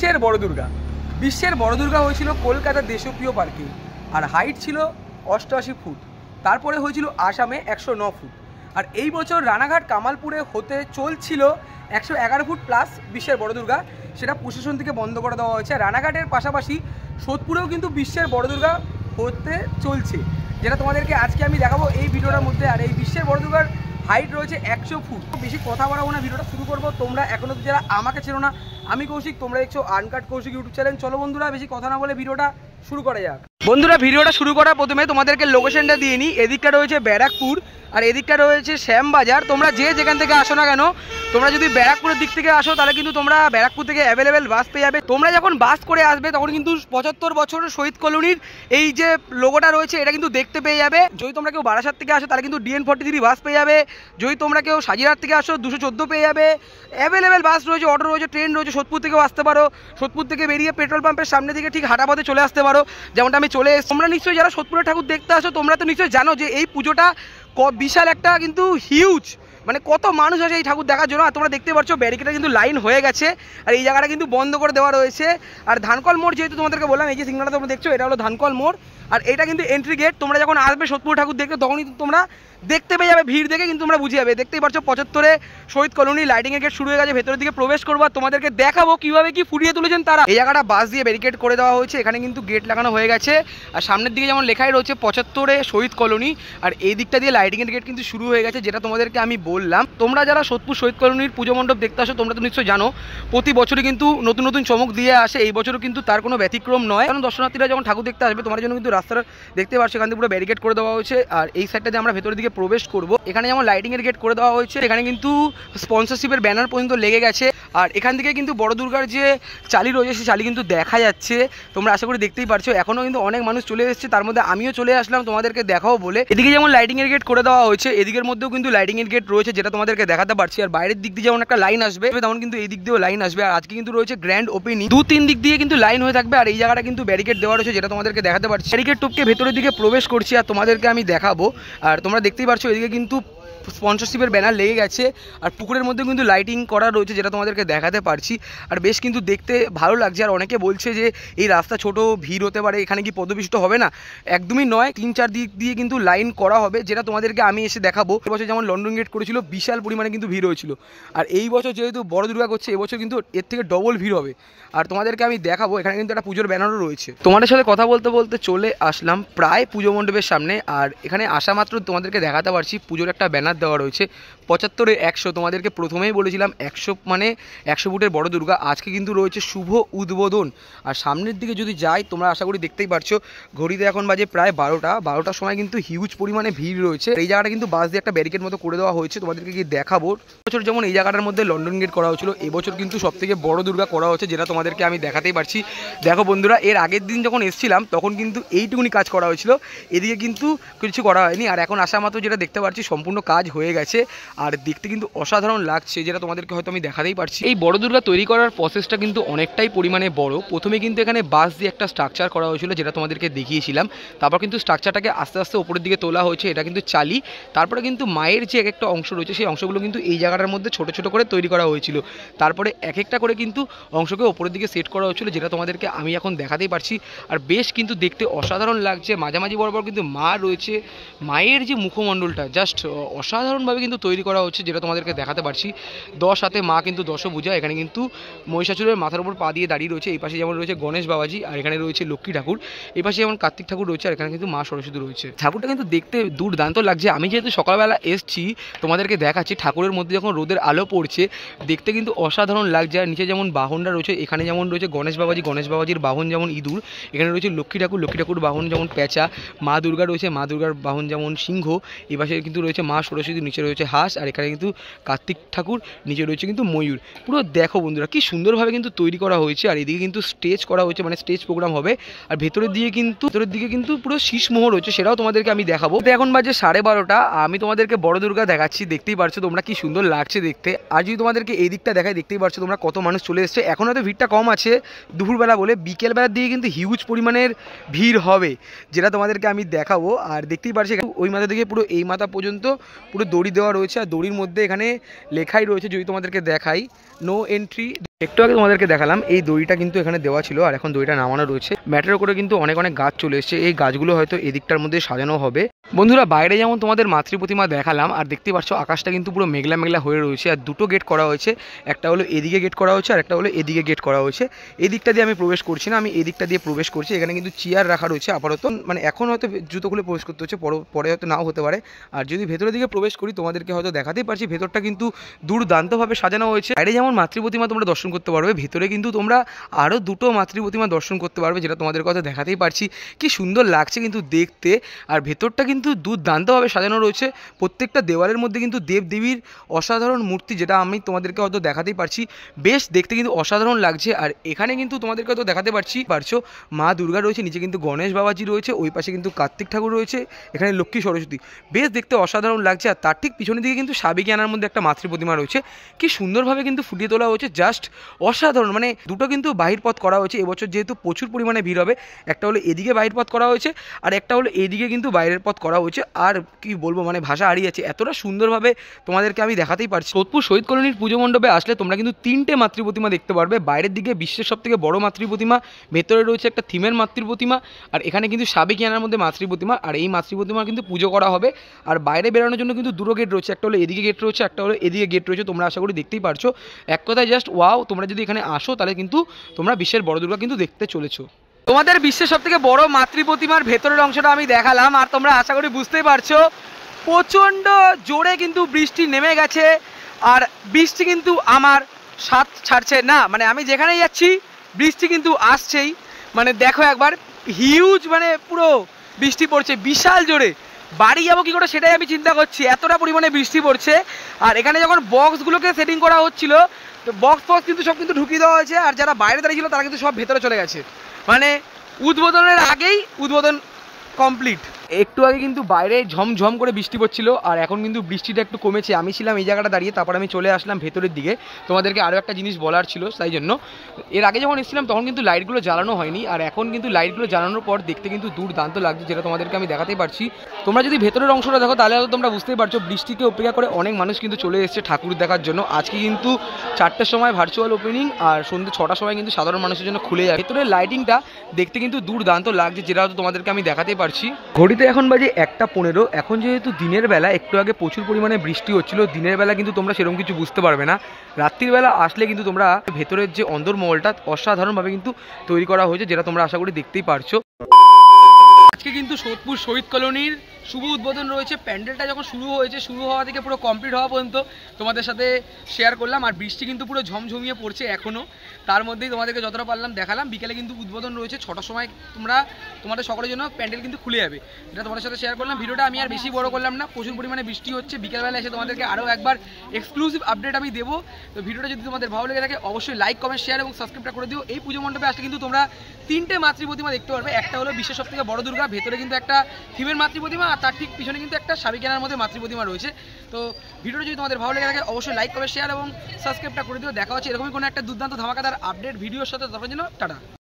বিশ্বের বড় দুর্গা। বিশ্বের বড় দুর্গা হয়েছিল কলকাতার দেশপ্রিয় পার্কে, আর হাইট ছিল 88 ফুট। তারপরে হয়েছিল আসামে 109 ফুট। আর এই বছর রানাঘাট কামালপুরে হতে চলছিল 111 ফুট প্লাস বিশ্বের বড় দুর্গা, সেটা প্রশাসন থেকে বন্ধ করে দেওয়া হয়েছে। রানাঘাটের পাশাপাশি সোদপুরেও কিন্তু বিশ্বের বড় দুর্গা হতে চলছে, যেটা তোমাদেরকে আজকে আমি দেখাবো এই ভিডিওটার মধ্যে। আর এই বিশ্বের বড় দুর্গার হাইট রয়েছে 100 ফুট। বেশি কথা বাড়াবো না, ভিডিওটা শুরু করবো। তোমরা এখনো যারা আমাকে চেনো না, আমি কৌশিক, তোমরা দেখছো আনকাট কৌশিক ইউটিউব চ্যানেল। চলো বন্ধুরা, বেশি কথা না বলে ভিডিওটা শুরু করা যাক। বন্ধুরা, ভিডিওটা শুরু করার প্রথমে তোমাদেরকে লোকেশনটা দিয়ে নিই। এদিকটা রয়েছে ব্যারাকপুর আর এদিকটা রয়েছে শ্যামবাজার। তোমরা যে যেখান থেকে আসো না কেন, তোমরা যদি ব্যারাকপুরের দিক থেকে আসো তাহলে কিন্তু তোমরা ব্যারাকপুর থেকে অ্যাভেলেবেল বাস পেয়ে যাবে। তোমরা যখন বাস করে আসবে তখন কিন্তু 75 বছরের শহীদ কলোনির এই যে লোগোটা রয়েছে এটা কিন্তু দেখতে পেয়ে যাবে। যদি তোমরা কেউ বারাসাত থেকে আসো তাহলে কিন্তু DN43 বাস পেয়ে যাবে। যদি তোমরা কেউ সাজিরহাট থেকে আসো 214 পেয়ে যাবে। অ্যাভেলেবেল বাস রয়েছে, অটো রয়েছে, ট্রেন রয়েছে। সোদপুর থেকেও আসতে পারো। সোদপুর থেকে বেরিয়ে পেট্রোল পাম্পের সামনে থেকে ঠিক হাঁটাপথে চলে আসতে পারো, যেমনটা আমি চলে এসেছি। তোমরা নিশ্চয়ই যারা সোদপুরের ঠাকুর দেখতে আসো তোমরা তো নিশ্চয়ই জানো যে এই পুজোটা বিশাল একটা কিন্তু হিউজ, মানে কত মানুষ আসে এই ঠাকুর দেখার জন্য। আর তোমরা দেখতে পাচ্ছ ব্যারিকেডে কিন্তু লাইন হয়ে গেছে, আর এই জায়গাটা কিন্তু বন্ধ করে দেওয়া রয়েছে। আর ধানকল মোড় যেহেতু তোমাদেরকে বললাম, এই যে সিগনালটা তোমরা দেখছো এটা হলো ধানকল মোড়, আর এটা কিন্তু এন্ট্রি গেট। তোমরা যখন আসবে সোদপুর ঠাকুর দেখতে তখনই তোমরা দেখতে পেয়ে যাবে, ভিড় দেখে কিন্তু তোমরা বুঝে যাবে। দেখতেই পাচ্ছ 75-এ শহীদ কলোনি লাইটিংয়ের গেট শুরু হয়ে গেছে। ভেতরের দিকে প্রবেশ করবো আর তোমাদেরকে দেখাবো কিভাবে কি ফুটিয়ে তুলেছেন তারা। এই জায়গাটা বাস দিয়ে ব্যারিকেড করে দেওয়া হয়েছে, এখানে কিন্তু গেট লাগানো হয়ে গেছে। আর সামনের দিকে যেমন লেখাই রয়েছে 75-এ শহীদ কলোনি, আর এই দিকটা দিয়ে লাইটিংয়ের গেট কিন্তু শুরু হয়ে গেছে, যেটা তোমাদেরকে আমি বললাম। তোমরা যারা সোদপুর শহীদ কলোনির পুজো মণ্ডপ দেখতে আসো তোমরা তো নিশ্চয়ই জানো প্রতি বছরই কিন্তু নতুন নতুন চমক দিয়ে আসে। এই বছরও কিন্তু তার কোনো ব্যতিক্রম নয়, কারণ দর্শনার্থীরা যখন ঠাকুর দেখতে আসবে তোমার জন্য কিন্তু রাস্তাটা দেখতে পাচ্ছ এখান থেকে পুরো ব্যারিকেড করে দেওয়া হয়েছে। আর এই সাইডটা দিয়ে আমরা ভেতরের দিকে প্রবেশ করবো, এখানে যেমন লাইটিংয়ের গেট করে দেওয়া হয়েছে, এখানে কিন্তু স্পন্সরশিপের ব্যানার পর্যন্ত লেগে গেছে। আর এখান থেকে কিন্তু বড় দুর্গার যে চালি রয়েছে সেই চালি কিন্তু দেখা যাচ্ছে, তোমরা আশা করি দেখতেই পারছো। এখনও কিন্তু অনেক মানুষ চলে এসেছে, তার মধ্যে আমিও চলে আসলাম তোমাদেরকে দেখাও বলে। এদিকে যেমন লাইটিংয়ের গেট করে দেওয়া হয়েছে, এদিকের মধ্যেও কিন্তু লাইটিংয়ের গেট রয়েছে, যেটা তোমাদেরকে দেখাতে পারছি। আর বাইরের দিক দিয়ে যেমন একটা লাইন আসবে তেমন কিন্তু এই দিক দিয়েও লাইন আসবে। আর আজকে কিন্তু রয়েছে গ্র্যান্ড ওপেনিং, 2-3 দিক দিয়ে কিন্তু লাইন হয়ে থাকবে। আর এই জায়গাটা কিন্তু ব্যারিকেড দেওয়া রয়েছে, যেটা তোমাদেরকে দেখাতে পারছি। ব্যারিকেড টপকে ভেতরের দিকে প্রবেশ করছি আর তোমাদেরকে আমি দেখাবো। আর তোমরা দেখতেই পারছো এদিকে কিন্তু স্পন্সরশিপের ব্যানার লেগে গেছে, আর পুকুরের মধ্যে কিন্তু লাইটিং করা রয়েছে, যেটা তোমাদেরকে দেখাতে পারছি। আর বেশ কিন্তু দেখতে ভালো লাগছে। আর অনেকে বলছে যে এই রাস্তা ছোট, ভিড় হতে পারে, এখানে কি পদপিষ্ট হবে না? একদমই নয়, 3-4 দিক দিয়ে কিন্তু লাইন করা হবে, যেটা তোমাদেরকে আমি এসে দেখাবো। এবছর যেমন লন্ডন গেট করেছিল বিশাল পরিমাণে কিন্তু ভিড় হয়েছিল, আর এই বছর যেহেতু বড় দুর্গা করছে এবছর কিন্তু এর থেকে ডবল ভিড় হবে। আর তোমাদেরকে আমি দেখাবো, এখানে কিন্তু একটা পুজোর ব্যানারও রয়েছে। তোমাদের সাথে কথা বলতে বলতে চলে আসলাম প্রায় পুজো মণ্ডপের সামনে। আর এখানে আসা মাত্র তোমাদেরকে দেখাতে পারছি পুজোর একটা ব্যানার দেওয়া রয়েছে 75-এ 100। তোমাদেরকে প্রথমেই বলেছিলাম 100 মানে 100 ফুটের বড় দুর্গা। আজকে কিন্তু রয়েছে শুভ উদ্বোধন। আর সামনের দিকে যদি যাই তোমরা আশা করি দেখতেই পারছো, ঘড়িতে এখন বাজে প্রায় 12টার সময় কিন্তু হিউজ পরিমাণে ভিড় রয়েছে। এই জায়গাটা কিন্তু বাস দিয়ে একটা ব্যারিকেড মতো করে দেওয়া হয়েছে, তোমাদেরকে কি দেখাবো। বছর যেমন এই জায়গাটার মধ্যে লন্ডন গেট করা হয়েছিল, এবছর কিন্তু সবথেকে বড় দুর্গা করা হচ্ছে, যেটা তোমাদেরকে আমি দেখাতেই পারছি। দেখো বন্ধুরা, এর আগের দিন যখন এসেছিলাম তখন কিন্তু এইটুকুনি কাজ করা হয়েছিল, এদিকে কিন্তু কিছু করা হয়নি। আর এখন আসা মাত্র যেটা দেখতে পাচ্ছি সম্পূর্ণ কাজ হয়ে গেছে, আর দেখতে কিন্তু অসাধারণ লাগছে, যেটা তোমাদেরকে হয়তো আমি দেখাতেই পারছি। এই বড় দুর্গা তৈরি করার প্রসেসটা কিন্তু অনেকটাই পরিমাণে বড়। প্রথমে কিন্তু এখানে বাঁশ দিয়ে একটা স্ট্রাকচার করা হয়েছিল, যেটা তোমাদেরকে দেখিয়েছিলাম। তারপর কিন্তু স্ট্রাকচারটাকে আস্তে আস্তে উপরের দিকে তোলা হয়েছে, এটা কিন্তু চালি। তারপরে কিন্তু মায়ের যে এক একটা অংশ রয়েছে সেই অংশগুলো কিন্তু এই জায়গাটার মধ্যে ছোট ছোট করে তৈরি করা হয়েছিল। তারপরে এক একটা করে কিন্তু অংশকে ওপরের দিকে সেট করা হয়েছিল, যেটা তোমাদেরকে আমি এখন দেখাতেই পারছি। আর বেশ কিন্তু দেখতে অসাধারণ লাগছে। মাঝামাঝি বরাবর কিন্তু মা রয়েছে, মায়ের যে মুখমণ্ডলটা জাস্ট অসাধারণভাবে কিন্তু তৈরি করা হচ্ছে, যেটা তোমাদেরকে দেখাতে পারছি। 10 হাতে মা কিন্তু 10ও পূজা। এখানে কিন্তু মহিষাসুরের মাথার উপর পা দিয়ে দাঁড়িয়ে রয়েছে। এই পাশে যেমন রয়েছে গণেশ বাবাজি, আর এখানে রয়েছে লক্ষ্মী ঠাকুর। এই পাশে যেমন কার্তিক ঠাকুর রয়েছে, আর এখানে কিন্তু মা সরস্বতী রয়েছে। ঠাকুরটা কিন্তু দেখতে দুর্দান্ত লাগছে। আমি যেহেতু সকালবেলা এসছি তোমাদেরকে দেখাচ্ছি, ঠাকুরের মধ্যে যখন রোদের আলো পড়ছে দেখতে কিন্তু অসাধারণ লাগছে। আর নিচে যেমন বাহনটা রয়েছে, এখানে যেমন রয়েছে গণেশ বাবাজির বাহন যেমন ইঁদুর, এখানে রয়েছে লক্ষ্মী ঠাকুর বাহন যেমন পেঁচা, মা দুর্গা রয়েছে, মা দুর্গার বাহন যেমন সিংহ, এই পাশে কিন্তু রয়েছে মা সরস্বতী, নিচে রয়েছে হাঁস, আর এখানে কিন্তু কার্তিক ঠাকুর, নিচে রয়েছে কিন্তু ময়ূর। পুরো দেখো বন্ধুরা কি সুন্দরভাবে কিন্তু তৈরি করা হয়েছে। আর এদিকে কিন্তু স্টেজ করা হয়েছে, মানে স্টেজ প্রোগ্রাম হবে। আর ভেতরের দিকে কিন্তু পুরো শীষমোহর হচ্ছে, সেটাও তোমাদেরকে আমি দেখাবো। এখন বাজে 12:30, আমি তোমাদেরকে বড় দুর্গা দেখাচ্ছি। দেখতেই পারছো তোমরা কি সুন্দর লাগছে দেখতে। আর যদি তোমাদেরকে এই দিকটা দেখাই দেখতেই পারছো তোমরা কত মানুষ চলে এসছে। এখন হয়তো ভিড়টা কম আছে দুপুরবেলা বলে, বিকেলবেলার দিকে কিন্তু হিউজ পরিমাণের ভিড় হবে, যেটা তোমাদেরকে আমি দেখাবো। আর দেখতেই পারছি ওই মাথা থেকে পুরো এই মাথা পর্যন্ত পুরো দড়ি দেওয়া রয়েছে, আর দড়ির মধ্যে এখানে লেখাই রয়েছে, যদি তোমাদেরকে দেখাই, নো এন্ট্রি একটু আগে তোমাদেরকে দেখালাম এই দড়িটা কিন্তু এখানে দেওয়া ছিল, আর এখন দড়িটা নামানো রয়েছে। ম্যাটের করে কিন্তু অনেক অনেক গাছ চলে এসেছে, এই গাছগুলো হয়তো এদিকটার মধ্যে সাজানো হবে। বন্ধুরা, বাইরে যেমন তোমাদের মাতৃ প্রতিমা দেখালাম, আর দেখতে পাচ্ছ আকাশটা কিন্তু পুরো মেঘলা মেঘলা হয়ে রয়েছে। আর দুটো গেট করা হয়েছে, একটা হলো এদিকে গেট করা হয়েছে আর একটা হলো এদিকে গেট করা হয়েছে। এই দিকটা দিয়ে আমি প্রবেশ করছি না, আমি এই দিকটা দিয়ে প্রবেশ করছি। এখানে কিন্তু চেয়ার রাখা রয়েছে আপাতত, মানে এখন হয়তো জুতো খুলে প্রবেশ করতে হচ্ছে, পরে হয়তো নাও হতে পারে। আর যদি ভেতরের দিকে প্রবেশ করি তোমাদেরকে হয়তো দেখাতেই পারছি, ভেতরটা কিন্তু দুর্দান্তভাবে সাজানো হয়েছে। বাইরে যেমন মাতৃ প্রতিমা তোমরা দর্শন করতে পারবে, ভেতরে কিন্তু তোমরা আরও দুটো মাতৃ প্রতিমা দর্শন করতে পারবে, যেটা তোমাদের কথা দেখাতেই পারছি। কি সুন্দর লাগছে কিন্তু দেখতে, আর ভেতরটা কিন্তু দুর্দান্তভাবে সাজানো রয়েছে। প্রত্যেকটা দেওয়ালের মধ্যে কিন্তু দেবদেবীর অসাধারণ মূর্তি, যেটা আমি তোমাদেরকে হয়তো দেখাতেই পারছি। বেশ দেখতে কিন্তু অসাধারণ লাগছে। আর এখানে কিন্তু তোমাদেরকে হয়তো দেখাতে পারছো মা দুর্গা রয়েছে, নিচে কিন্তু গণেশ বাবাজি রয়েছে, ওই পাশে কিন্তু কার্তিক ঠাকুর রয়েছে, এখানে লক্ষ্মী সরস্বতী। বেশ দেখতে অসাধারণ লাগছে। আর তার ঠিক পিছনের দিকে কিন্তু সাবেকি আনার মধ্যে একটা মাতৃ প্রতিমা রয়েছে, কি সুন্দরভাবে কিন্তু ফুটিয়ে তোলা হয়েছে, জাস্ট অসাধারণ। মানে দুটো কিন্তু বাহির পথ করা হয়েছে এবছর, যেহেতু প্রচুর পরিমাণে ভিড় হবে। একটা হলো এদিকে বাহির পথ করা হয়েছে, আর একটা হলো এদিকে কিন্তু বাইরের পথ করা হয়েছে। আর কি বলবো, মানে ভাষা হারিয়ে যাচ্ছে, এতটা সুন্দরভাবে তোমাদেরকে আমি দেখাতেই পারছি। সোদপুর শহীদ কলোনির পুজো মণ্ডপে আসলে তোমরা কিন্তু তিনটে মাতৃ প্রতিমা দেখতে পারবে। বাইরের দিকে বিশ্বের সব থেকে বড় মাতৃ প্রতিমা, ভেতরে রয়েছে একটা থিমের মাতৃ প্রতিমা, আর এখানে কিন্তু সাবেকি আনার মধ্যে মাতৃ প্রতিমা। আর এই মাতৃ প্রতিমা কিন্তু পুজো করা হবে। আর বাইরে বেরোনোর জন্য কিন্তু দুটো গেট রয়েছে, একটা হলো এদিকে গেট রয়েছে, একটা হলো এদিকে গেট রয়েছে। তোমরা আশা করি দেখতেই পারছো। এক কথায় জাস্ট ওয়াও, তোমরা যদি এখানে আসো তাহলে কিন্তু তোমরা বিশ্বের বড় দুর্গা কিন্তু দেখতে চলেছো। তোমাদের বিশ্বের সব থেকে বড় মাতৃ প্রতিমার ভেতরের অংশটা আমি দেখালাম, আর তোমরা আশা করি বুঝতেই পারছো প্রচণ্ড জোরে কিন্তু বৃষ্টি নেমে গেছে। আর বৃষ্টি কিন্তু আমার সাথ ছাড়ছে না, মানে আমি যেখানেই যাচ্ছি বৃষ্টি কিন্তু আসছেই। মানে দেখো একবার, হিউজ, মানে পুরো বৃষ্টি পড়ছে বিশাল জোরে। বাড়ি যাবো কী করে সেটাই আমি চিন্তা করছি, এতটা পরিমাণে বৃষ্টি পড়ছে। আর এখানে যখন বক্সগুলোকে সেটিং করা হচ্ছিল, তো বক্স কিন্তু সব কিন্তু ঢুকিয়ে দেওয়া হয়েছে, আর যারা বাইরে দাঁড়িয়ে ছিল তারা কিন্তু সব ভেতরে চলে গেছে। মানে উদ্বোধনের আগেই উদ্বোধন কমপ্লিট। একটু আগে কিন্তু বাইরে ঝমঝম করে বৃষ্টি পড়ছিল, আর এখন কিন্তু বৃষ্টিটা একটু কমেছে। আমি ছিলাম এই জায়গাটা দাঁড়িয়ে, তারপর আমি চলে আসলাম ভেতরের দিকে। তোমাদেরকে আরও একটা জিনিস বলার ছিল, তাই জন্য এর আগে যখন এসেছিলাম তখন কিন্তু লাইটগুলো জ্বালানো হয়নি, আর এখন কিন্তু লাইটগুলো জ্বালানোর পর দেখতে কিন্তু দুর্দান্ত লাগছে, যেটা তোমাদেরকে আমি দেখাতেই পারছি। তোমরা যদি ভেতরের অংশটা দেখো তাহলে হয়তো তোমরা বুঝতেই পারছো, বৃষ্টিকে অপেক্ষা করে অনেক মানুষ কিন্তু চলে এসেছে ঠাকুর দেখার জন্য। আজকে কিন্তু 4টের সময় ভার্চুয়াল ওপেনিং, আর সন্ধ্যে 6টার সময় কিন্তু সাধারণ মানুষের জন্য খুলে যায়। ভেতরের লাইটিংটা দেখতে কিন্তু দুর্দান্ত লাগছে, যেটা হয়তো তোমাদেরকে আমি দেখাতেই পারছি। ঘড়িতে এখন বাজে 1:15। এখন যেহেতু দিনের বেলা, একটু আগে প্রচুর পরিমাণে বৃষ্টি হচ্ছিল, দিনের বেলা কিন্তু তোমরা সেরকম কিছু বুঝতে পারবে না। রাত্রির বেলা আসলে কিন্তু তোমরা ভেতরের যে অন্দরমহলটা অসাধারণভাবে কিন্তু তৈরি করা হয়েছে, যেটা তোমরা আশা করি দেখতেই পারছো। আজকে কিন্তু সোদপুর শহীদ কলোনির শুভ উদ্বোধন রয়েছে। প্যান্ডেলটা যখন শুরু হয়েছে, শুরু হওয়া থেকে পুরো কমপ্লিট হওয়া পর্যন্ত তোমাদের সাথে শেয়ার করলাম। আর বৃষ্টি কিন্তু পুরো ঝমঝমিয়ে পড়ছে এখনও, তার মধ্যেই তোমাদেরকে যতটা পারলাম দেখালাম। বিকেলে কিন্তু উদ্বোধন রয়েছে 6টার সময়, তোমাদের সকলের জন্য প্যান্ডেল কিন্তু খুলে যাবে, এটা তোমাদের সাথে শেয়ার করলাম। ভিডিওটা আমি আর বেশি বড় করলাম না, প্রচুর পরিমাণে বৃষ্টি হচ্ছে। বিকেলবেলা এসে তোমাদেরকে আরও একবার এক্সক্লুসিভ আপডেট আমি দেবো। তো ভিডিওটা যদি তোমাদের ভালো লেগে থাকে অবশ্যই লাইক, কমেন্ট, শেয়ার এবং সাবস্ক্রাইবটা করে দিও। এই পুজো মণ্ডপে আসলে কিন্তু তোমরা তিনটে মাতৃ প্রতিমা দেখতে পারবে। একটা হলো বিশ্বের সব থেকে বড় দুর্গা, ভেতরে কিন্তু একটা থিমের মাতৃ প্রতিমা, আর তার ঠিক পিছনে কিন্তু একটা সাবিকানার মধ্যে মাতৃ প্রতিমা রয়েছে। তো ভিডিওটা যদি তোমাদের ভালো লেগে থাকে অবশ্যই লাইক, কমেন্ট, শেয়ার এবং সাবস্ক্রাইবটা করে দিও। দেখা হচ্ছে এরকমই কোনো একটা দুর্দান্ত ধামাকাদার আপডেট ভিডিওর সাথে। তখন জন্য টাটা।